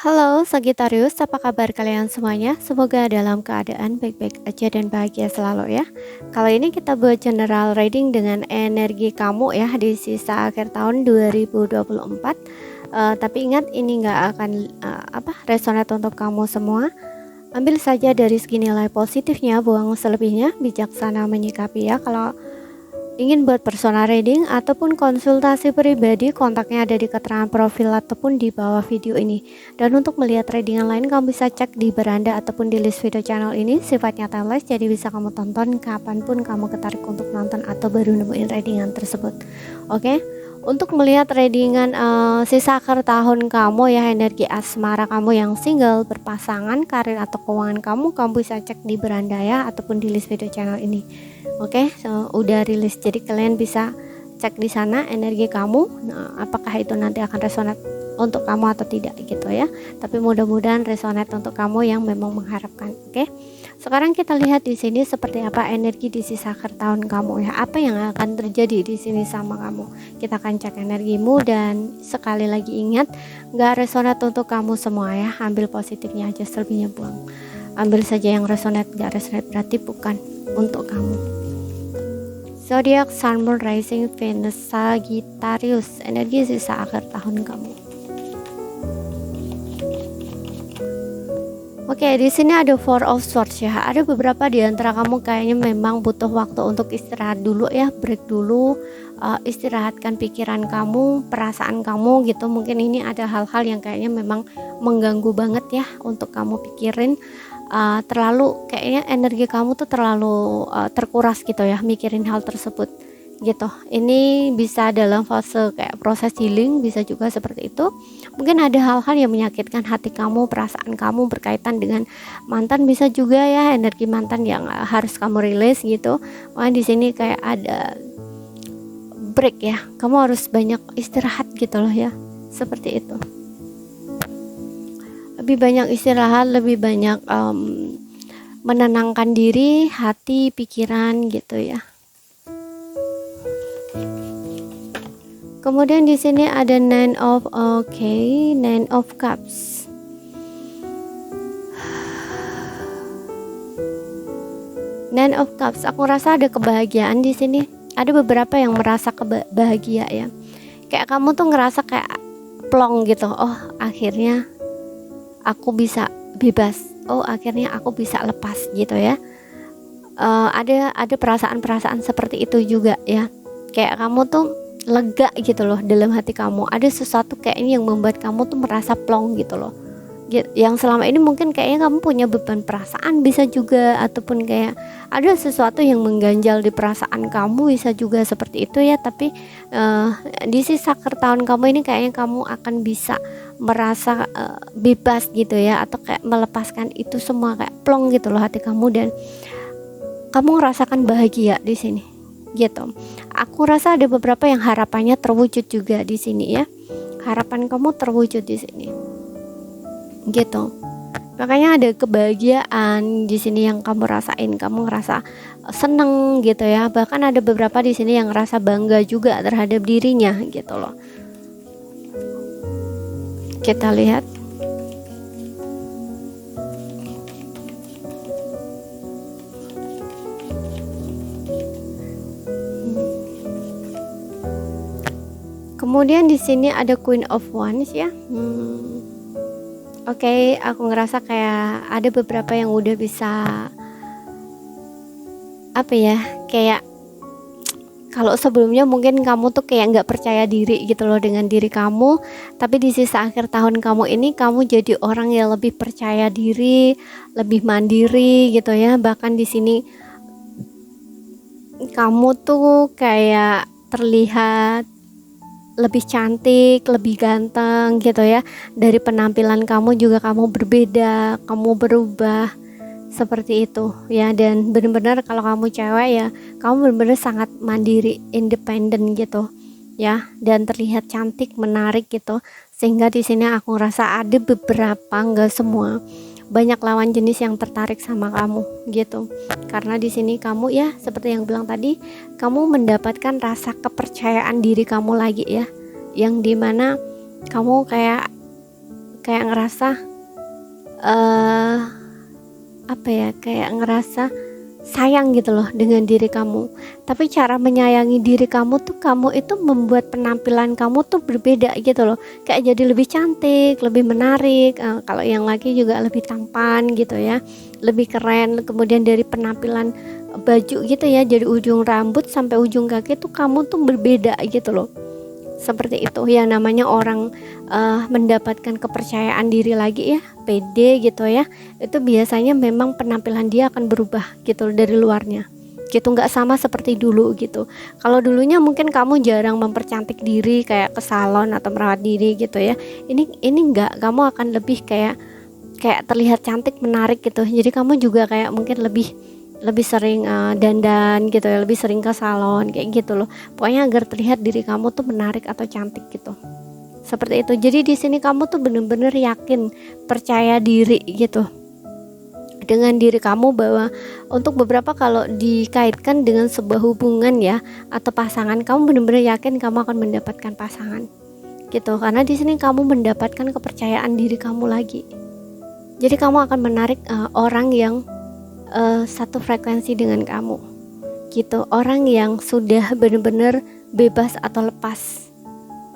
Halo Sagittarius, apa kabar kalian semuanya? Semoga dalam keadaan baik-baik aja dan bahagia selalu ya. Kali ini kita buat general reading dengan energi kamu ya di sisa akhir tahun 2024. Tapi ingat ini nggak akan resonate untuk kamu semua. Ambil saja dari segi nilai positifnya, buang selebihnya, bijaksana menyikapi ya. Kalau ingin buat personal reading ataupun konsultasi pribadi, kontaknya ada di keterangan profil ataupun di bawah video ini. Dan untuk melihat readingan lain, kamu bisa cek di beranda ataupun di list video channel ini. Sifatnya timeless, jadi bisa kamu tonton kapanpun kamu ketarik untuk nonton atau baru nemuin readingan tersebut. Oke, untuk melihat readingan sisa akhir tahun kamu ya, energi asmara kamu yang single, berpasangan, karir atau keuangan kamu bisa cek di beranda ya, ataupun di list video channel ini. Oke, udah rilis, jadi kalian bisa cek di sana energi kamu. Nah, apakah itu nanti akan resonate untuk kamu atau tidak gitu ya. Tapi mudah-mudahan resonate untuk kamu yang memang mengharapkan. Oke. Sekarang kita lihat di sini seperti apa energi di sisa akhir tahun kamu ya. Apa yang akan terjadi di sini sama kamu? Kita akan cek energimu, dan sekali lagi ingat, nggak resonate untuk kamu semua ya. Ambil positifnya aja, selebihnya buang. Ambil saja yang resonate, nggak resonate berarti bukan untuk kamu. Zodiac Sun, Moon, Rising, Venus, Sagittarius, energi sisa akhir tahun kamu. Oke, di sini ada Four of Swords ya. Ada beberapa di antara kamu kayaknya memang butuh waktu untuk istirahat dulu ya, break dulu, istirahatkan pikiran kamu, perasaan kamu gitu. Mungkin ini ada hal-hal yang kayaknya memang mengganggu banget ya untuk kamu pikirin. Terlalu kayaknya energi kamu tuh terlalu terkuras gitu ya mikirin hal tersebut gitu. Ini bisa dalam fase kayak proses healing, bisa juga seperti itu. Mungkin ada hal-hal yang menyakitkan hati kamu, perasaan kamu berkaitan dengan mantan, bisa juga ya energi mantan yang harus kamu rilis gitu. Makanya di sini kayak ada break ya, kamu harus banyak istirahat gitu loh ya, seperti itu. Lebih banyak istirahat, lebih banyak menenangkan diri, hati, pikiran gitu ya. Kemudian di sini ada Nine of Cups. Nine of Cups, aku rasa ada kebahagiaan di sini. Ada beberapa yang merasa bahagia ya. Kayak kamu tuh ngerasa kayak plong gitu. Oh, akhirnya aku bisa bebas, oh akhirnya aku bisa lepas gitu ya. Ada perasaan-perasaan seperti itu juga ya, kayak kamu tuh lega gitu loh dalam hati kamu. Ada sesuatu kayaknya yang membuat kamu tuh merasa plong gitu loh, yang selama ini mungkin kayaknya kamu punya beban perasaan, bisa juga, ataupun kayak ada sesuatu yang mengganjal di perasaan kamu, bisa juga seperti itu ya. Tapi di sisa akhir tahun kamu ini kayaknya kamu akan bisa merasa bebas gitu ya, atau kayak melepaskan itu semua, kayak plong gitu loh hati kamu, dan kamu ngerasakan bahagia di sini gitu. Aku rasa ada beberapa yang harapannya terwujud juga di sini ya, harapan kamu terwujud di sini gitu. Makanya ada kebahagiaan di sini yang kamu rasain, kamu ngerasa seneng gitu ya. Bahkan ada beberapa di sini yang ngerasa bangga juga terhadap dirinya gitu loh. Kita lihat. Kemudian di sini ada Queen of Wands ya. Oke, aku ngerasa kayak ada beberapa yang udah bisa kayak kalau sebelumnya mungkin kamu tuh kayak nggak percaya diri gitu loh dengan diri kamu, tapi di sisa akhir tahun kamu ini kamu jadi orang yang lebih percaya diri, lebih mandiri gitu ya. Bahkan di sini kamu tuh kayak terlihat lebih cantik, lebih ganteng gitu ya. Dari penampilan kamu juga kamu berbeda, kamu berubah seperti itu ya. Dan benar-benar kalau kamu cewek ya, kamu benar-benar sangat mandiri, independen gitu ya, dan terlihat cantik, menarik gitu. Sehingga di sini aku ngerasa ada beberapa, enggak semua, banyak lawan jenis yang tertarik sama kamu gitu. Karena di sini kamu ya, seperti yang bilang tadi, kamu mendapatkan rasa kepercayaan diri kamu lagi ya, yang dimana kamu kayak kayak ngerasa eh apa ya, kayak ngerasa sayang gitu loh dengan diri kamu. Tapi cara menyayangi diri kamu tuh, kamu itu membuat penampilan kamu tuh berbeda gitu loh, kayak jadi lebih cantik, lebih menarik. Kalau yang laki juga lebih tampan gitu ya, lebih keren. Kemudian dari penampilan baju gitu ya, dari ujung rambut sampai ujung kaki tuh kamu tuh berbeda gitu loh. Seperti itu ya, namanya orang mendapatkan kepercayaan diri lagi ya, pede gitu ya, itu biasanya memang penampilan dia akan berubah gitu dari luarnya gitu, nggak sama seperti dulu gitu. Kalau dulunya mungkin kamu jarang mempercantik diri kayak ke salon atau merawat diri gitu ya, ini nggak, kamu akan lebih kayak terlihat cantik, menarik gitu. Jadi kamu juga kayak mungkin lebih sering dandan gitu ya, lebih sering ke salon kayak gitu loh. Pokoknya agar terlihat diri kamu tuh menarik atau cantik gitu. Seperti itu. Jadi di sini kamu tuh bener-bener yakin, percaya diri gitu dengan diri kamu, bahwa untuk beberapa kalau dikaitkan dengan sebuah hubungan ya atau pasangan, kamu bener-bener yakin kamu akan mendapatkan pasangan gitu. Karena di sini kamu mendapatkan kepercayaan diri kamu lagi. Jadi kamu akan menarik orang yang satu frekuensi dengan kamu gitu, orang yang sudah benar-benar bebas atau lepas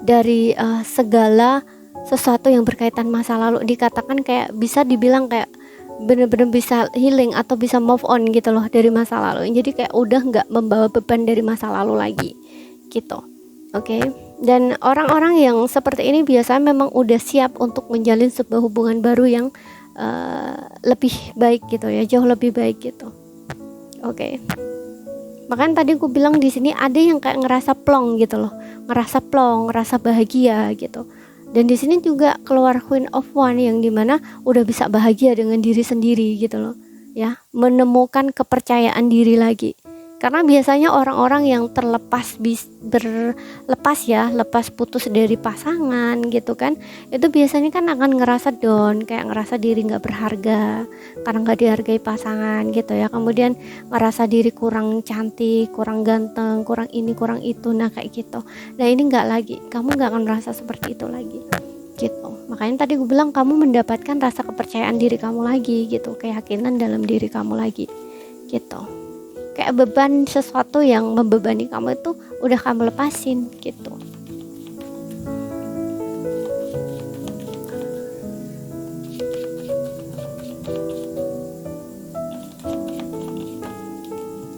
dari segala sesuatu yang berkaitan masa lalu. Dikatakan kayak bisa dibilang kayak benar-benar bisa healing atau bisa move on gitu loh dari masa lalu. Jadi kayak udah nggak membawa beban dari masa lalu lagi gitu. Oke. Dan orang-orang yang seperti ini biasanya memang udah siap untuk menjalin sebuah hubungan baru yang lebih baik gitu ya, jauh lebih baik gitu. Oke. Makanya tadi aku bilang di sini ada yang kayak ngerasa plong gitu loh, ngerasa bahagia gitu. Dan di sini juga keluar Queen of Wands yang dimana udah bisa bahagia dengan diri sendiri gitu loh, ya, menemukan kepercayaan diri lagi. Karena biasanya orang-orang yang lepas putus dari pasangan gitu kan, itu biasanya kan akan ngerasa down, kayak ngerasa diri nggak berharga karena nggak dihargai pasangan gitu ya. Kemudian ngerasa diri kurang cantik, kurang ganteng, kurang ini, kurang itu, nah kayak gitu. Nah ini nggak lagi, kamu nggak akan merasa seperti itu lagi gitu. Makanya tadi gue bilang kamu mendapatkan rasa kepercayaan diri kamu lagi gitu, keyakinan dalam diri kamu lagi gitu. Kayak beban sesuatu yang membebani kamu itu udah kamu lepasin gitu.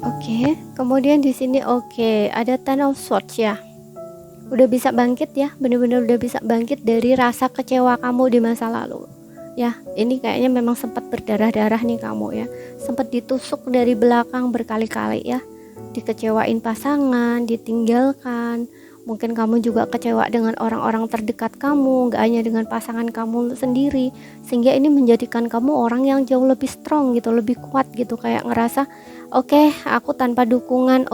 Oke, kemudian di sini ada Ten of Swords ya. Udah bisa bangkit ya, bener-bener udah bisa bangkit dari rasa kecewa kamu di masa lalu. Ya, ini kayaknya memang sempat berdarah-darah nih kamu ya, sempat ditusuk dari belakang berkali-kali ya, dikecewain pasangan, ditinggalkan. Mungkin kamu juga kecewa dengan orang-orang terdekat kamu, gak hanya dengan pasangan kamu sendiri, sehingga ini menjadikan kamu orang yang jauh lebih strong gitu, lebih kuat gitu, kayak ngerasa oke, aku tanpa dukungan,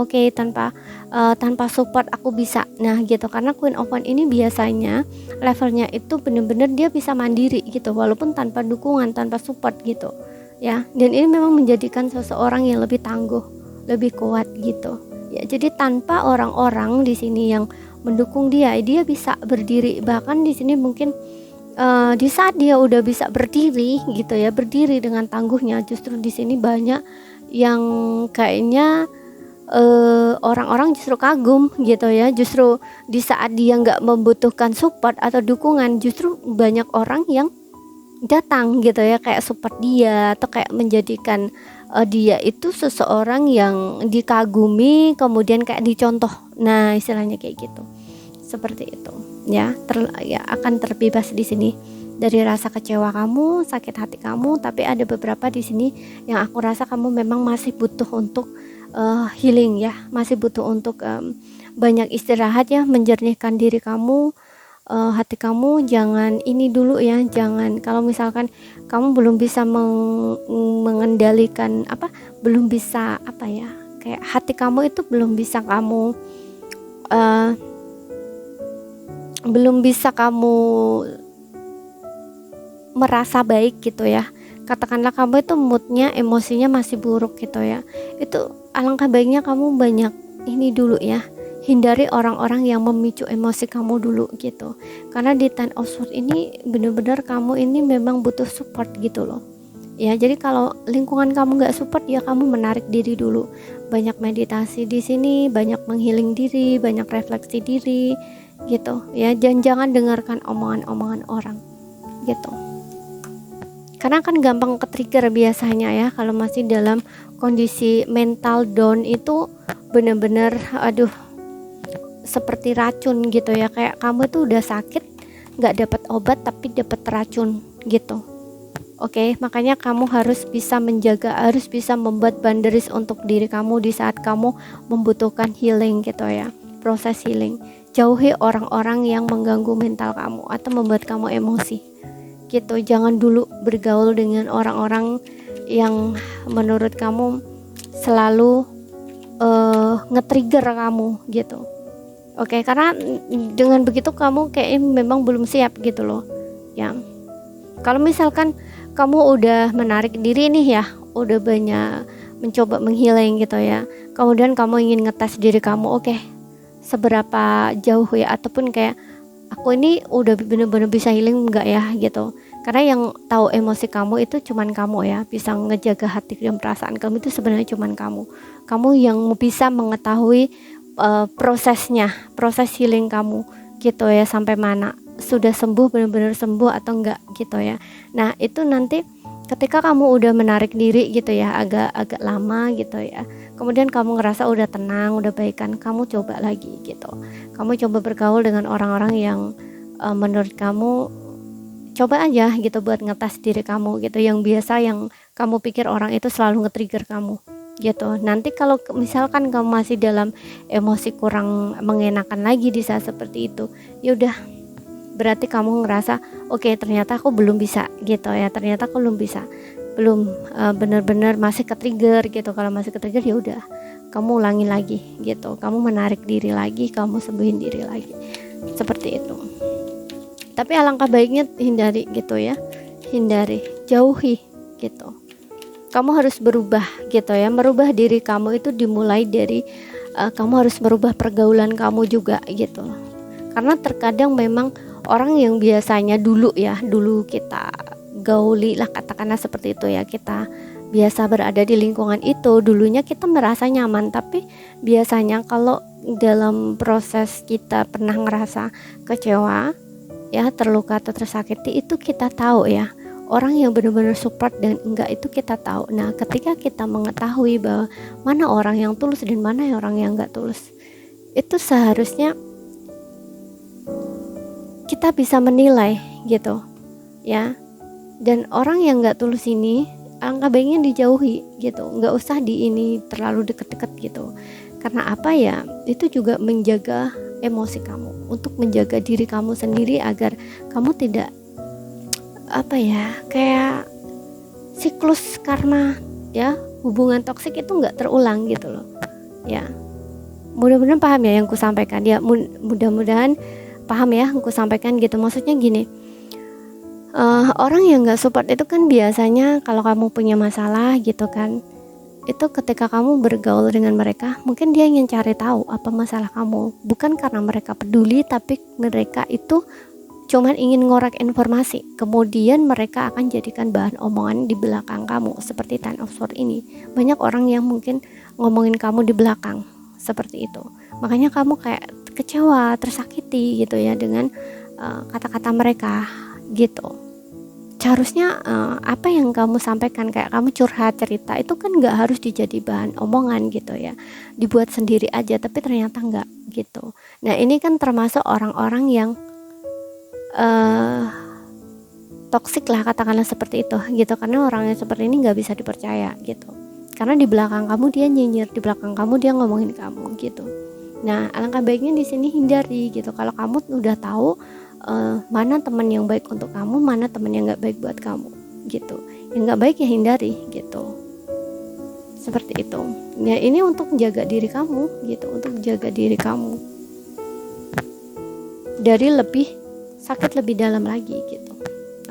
tanpa support aku bisa. Nah gitu, karena Queen of Wands ini biasanya levelnya itu bener-bener dia bisa mandiri gitu, walaupun tanpa dukungan, tanpa support gitu ya. Dan ini memang menjadikan seseorang yang lebih tangguh, lebih kuat gitu ya. Jadi tanpa orang-orang di sini yang mendukung dia bisa berdiri. Bahkan di sini mungkin di saat dia udah bisa berdiri gitu ya, berdiri dengan tangguhnya, justru di sini banyak yang kayaknya orang-orang justru kagum gitu ya. Justru di saat dia nggak membutuhkan support atau dukungan, justru banyak orang yang datang gitu ya, kayak support dia atau kayak menjadikan dia itu seseorang yang dikagumi, kemudian kayak dicontoh. Nah istilahnya kayak gitu, seperti itu ya. Akan terbebas di sini dari rasa kecewa kamu, sakit hati kamu. Tapi ada beberapa di sini yang aku rasa kamu memang masih butuh untuk healing ya, masih butuh untuk banyak istirahat ya, menjernihkan diri kamu, hati kamu. Jangan ini dulu ya, jangan, kalau misalkan kamu belum bisa mengendalikan belum bisa kayak hati kamu itu belum bisa kamu merasa baik gitu ya, katakanlah kamu itu moodnya, emosinya masih buruk gitu ya, itu alangkah baiknya kamu banyak ini dulu ya, hindari orang-orang yang memicu emosi kamu dulu gitu. Karena di Ten of Swords ini benar-benar kamu ini memang butuh support gitu loh. Ya, jadi kalau lingkungan kamu nggak support, ya kamu menarik diri dulu. Banyak meditasi di sini, banyak menghealing diri, banyak refleksi diri gitu. Ya, jangan dengarkan omongan-omongan orang gitu. Karena kan gampang ke-trigger biasanya ya kalau masih dalam kondisi mental down itu, benar-benar aduh seperti racun gitu ya, kayak kamu tuh udah sakit nggak dapat obat tapi dapat racun gitu. Oke, makanya kamu harus bisa menjaga, harus bisa membuat boundaries untuk diri kamu di saat kamu membutuhkan healing gitu ya, proses healing. Jauhi orang-orang yang mengganggu mental kamu atau membuat kamu emosi gitu. Jangan dulu bergaul dengan orang-orang yang menurut kamu selalu nge-trigger kamu gitu. Oke, karena dengan begitu kamu kayak memang belum siap gitu loh ya. Kalau misalkan kamu udah menarik diri nih ya, udah banyak mencoba menghealing gitu ya, kemudian kamu ingin ngetes diri kamu, oke, seberapa jauh ya, ataupun kayak aku ini udah bener-bener bisa healing enggak ya gitu. Karena yang tahu emosi kamu itu cuman kamu ya, bisa ngejaga hati dan perasaan kamu itu sebenarnya cuman kamu yang bisa mengetahui prosesnya, proses healing kamu gitu ya, sampai mana sudah sembuh, benar-benar sembuh atau enggak gitu ya. Nah itu nanti ketika kamu udah menarik diri gitu ya, agak lama gitu ya, kemudian kamu ngerasa udah tenang, udah baikan, kamu coba lagi gitu. Kamu coba bergaul dengan orang-orang yang menurut kamu, coba aja gitu buat ngetes diri kamu gitu, yang biasa yang kamu pikir orang itu selalu nge-trigger kamu gitu. Nanti kalau misalkan kamu masih dalam emosi kurang mengenakan lagi di saat seperti itu, ya udah, berarti kamu ngerasa oke, ternyata aku belum bisa gitu ya, ternyata aku belum benar-benar masih ke-trigger gitu. Kalau masih ke-trigger, ya udah, kamu ulangi lagi gitu, kamu menarik diri lagi, kamu sembuhin diri lagi, seperti itu. Tapi alangkah baiknya hindari gitu ya, jauhi gitu. Kamu harus berubah gitu ya. Merubah diri kamu itu dimulai dari kamu harus merubah pergaulan kamu juga gitu. Karena terkadang memang orang yang biasanya dulu kita gauli lah, katakanlah seperti itu ya, kita biasa berada di lingkungan itu, dulunya kita merasa nyaman. Tapi biasanya kalau dalam proses kita pernah ngerasa kecewa ya, terluka atau tersakiti, itu kita tahu ya, orang yang benar-benar support dan enggak itu kita tahu. Nah ketika kita mengetahui bahwa mana orang yang tulus dan mana orang yang enggak tulus, itu seharusnya kita bisa menilai gitu ya. Dan orang yang enggak tulus ini alangkah baiknya dijauhi gitu, enggak usah terlalu deket-deket gitu. Karena apa ya, itu juga menjaga emosi kamu, untuk menjaga diri kamu sendiri agar kamu tidak kayak siklus karma ya, hubungan toksik itu nggak terulang gitu loh ya. Mudah-mudahan paham ya yang ku sampaikan ya, mudah-mudahan paham ya yang ku sampaikan gitu. Maksudnya gini, orang yang nggak support itu kan biasanya kalau kamu punya masalah gitu kan, itu ketika kamu bergaul dengan mereka, mungkin dia ingin cari tahu apa masalah kamu, bukan karena mereka peduli, tapi mereka itu cuman ingin ngorek informasi, kemudian mereka akan jadikan bahan omongan di belakang kamu. Seperti Ten of Swords ini, banyak orang yang mungkin ngomongin kamu di belakang seperti itu. Makanya kamu kayak kecewa, tersakiti gitu ya dengan kata-kata mereka gitu. Seharusnya apa yang kamu sampaikan, kayak kamu curhat cerita, itu kan nggak harus dijadi bahan omongan gitu ya, dibuat sendiri aja, tapi ternyata nggak gitu. Nah ini kan termasuk orang-orang yang toksik lah, katakanlah seperti itu gitu. Karena orang yang seperti ini nggak bisa dipercaya gitu, karena di belakang kamu dia nyinyir, di belakang kamu dia ngomongin kamu gitu. Nah alangkah baiknya di sini hindari gitu. Kalau kamu udah tahu mana teman yang baik untuk kamu, mana teman yang nggak baik buat kamu gitu, yang nggak baik ya hindari gitu, seperti itu ya. Ini untuk menjaga diri kamu gitu, untuk menjaga diri kamu dari lebih sakit lebih dalam lagi gitu,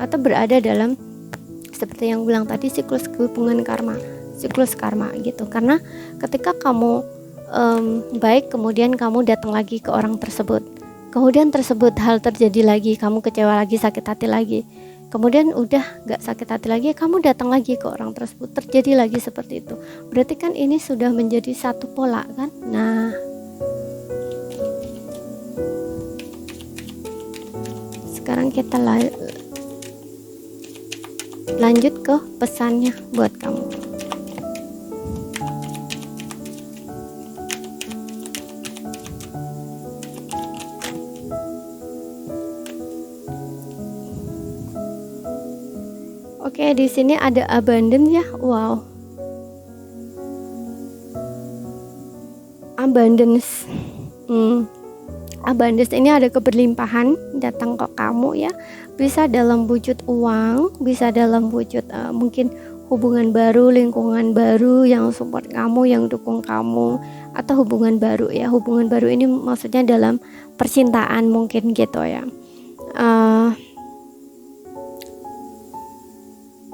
atau berada dalam seperti yang bilang tadi, siklus hubungan karma, siklus karma gitu. Karena ketika kamu baik, kemudian kamu datang lagi ke orang tersebut, kemudian hal terjadi lagi, kamu kecewa lagi, sakit hati lagi, kemudian udah gak sakit hati lagi, kamu datang lagi ke orang tersebut, terjadi lagi seperti itu. Berarti kan ini sudah menjadi satu pola kan. Nah, sekarang kita lanjut ke pesannya buat kamu. Oke, di sini ada abundance ya. Wow. Abundance. Abundance ini ada keberlimpahan datang ke kamu ya. Bisa dalam wujud uang, bisa dalam wujud mungkin hubungan baru, lingkungan baru yang support kamu, yang dukung kamu, atau hubungan baru ya. Hubungan baru ini maksudnya dalam percintaan mungkin gitu ya.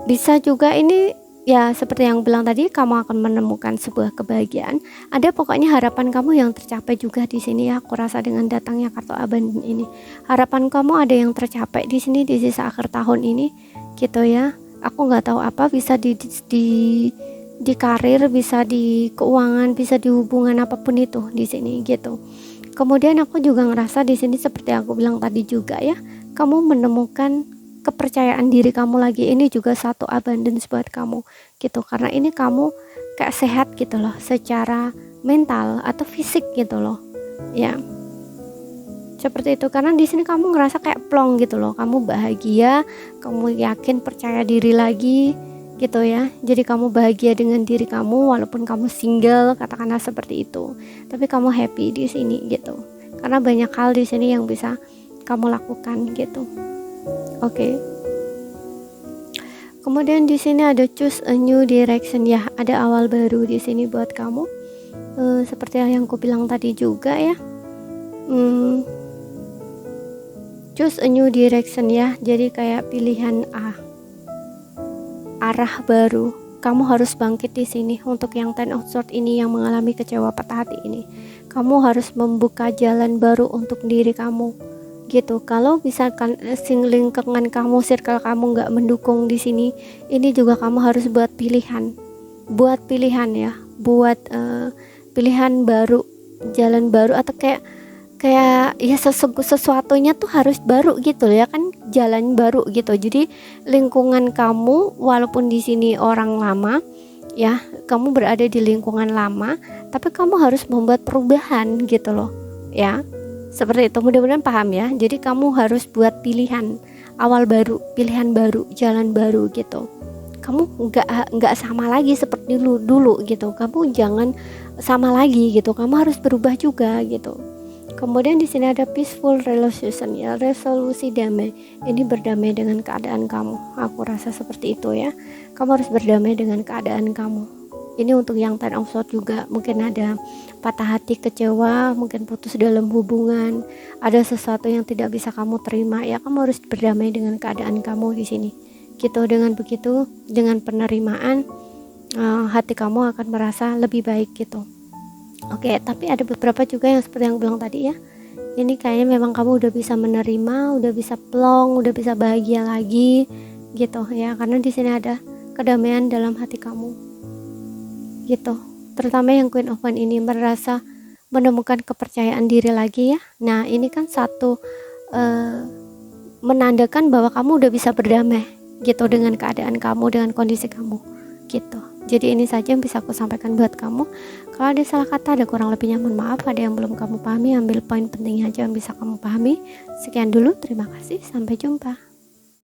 Bisa juga ini ya seperti yang bilang tadi, kamu akan menemukan sebuah kebahagiaan. Ada pokoknya harapan kamu yang tercapai juga di sini ya. Aku rasa dengan datangnya kartu abundance ini, harapan kamu ada yang tercapai di sini di sisa akhir tahun ini gitu ya. Aku nggak tahu apa, bisa di karir, bisa di keuangan, bisa di hubungan apapun itu di sini gitu. Kemudian aku juga ngerasa di sini seperti aku bilang tadi juga ya, kamu menemukan kepercayaan diri kamu lagi. Ini juga satu abundance buat kamu gitu, karena ini kamu kayak sehat gitu loh, secara mental atau fisik gitu loh ya, seperti itu. Karena di sini kamu ngerasa kayak plong gitu loh, kamu bahagia, kamu yakin, percaya diri lagi gitu ya. Jadi kamu bahagia dengan diri kamu walaupun kamu single, katakanlah seperti itu, tapi kamu happy di sini gitu, karena banyak hal di sini yang bisa kamu lakukan gitu. Oke. Kemudian di sini ada choose a new direction ya, ada awal baru di sini buat kamu. Seperti yang aku bilang tadi juga ya. Choose a new direction ya. Jadi kayak pilihan arah baru. Kamu harus bangkit di sini untuk yang Ten of Swords ini, yang mengalami kecewa, patah hati ini. Kamu harus membuka jalan baru untuk diri kamu. Gitu. Kalau misalkan lingkungan kamu, circle kamu nggak mendukung di sini, ini juga kamu harus buat pilihan ya, buat pilihan baru, jalan baru, atau kayak ya sesuatunya tuh harus baru gitu ya kan, jalan baru gitu. Jadi lingkungan kamu walaupun di sini orang lama ya, kamu berada di lingkungan lama, tapi kamu harus membuat perubahan gitu loh ya. Seperti itu, mudah-mudahan paham ya. Jadi kamu harus buat pilihan awal baru, pilihan baru, jalan baru gitu. Kamu nggak sama lagi seperti dulu gitu. Kamu jangan sama lagi gitu. Kamu harus berubah juga gitu. Kemudian di sini ada peaceful resolution ya, resolusi damai. Ini berdamai dengan keadaan kamu. Aku rasa seperti itu ya. Kamu harus berdamai dengan keadaan kamu. Ini untuk yang Ten of Swords juga, mungkin ada patah hati, kecewa, mungkin putus dalam hubungan, ada sesuatu yang tidak bisa kamu terima ya, kamu harus berdamai dengan keadaan kamu di sini gitu. Dengan begitu, dengan penerimaan, hati kamu akan merasa lebih baik gitu. Oke, tapi ada beberapa juga yang seperti yang bilang tadi ya, ini kayaknya memang kamu udah bisa menerima, udah bisa plong, udah bisa bahagia lagi gitu ya, karena di sini ada kedamaian dalam hati kamu gitu. Terutama yang Queen of Wands ini merasa menemukan kepercayaan diri lagi ya. Nah ini kan satu menandakan bahwa kamu udah bisa berdamai gitu dengan keadaan kamu, dengan kondisi kamu gitu. Jadi ini saja yang bisa aku sampaikan buat kamu. Kalau ada salah kata, ada kurang lebihnya mohon maaf. Ada yang belum kamu pahami, ambil poin pentingnya aja yang bisa kamu pahami. Sekian dulu, terima kasih, sampai jumpa.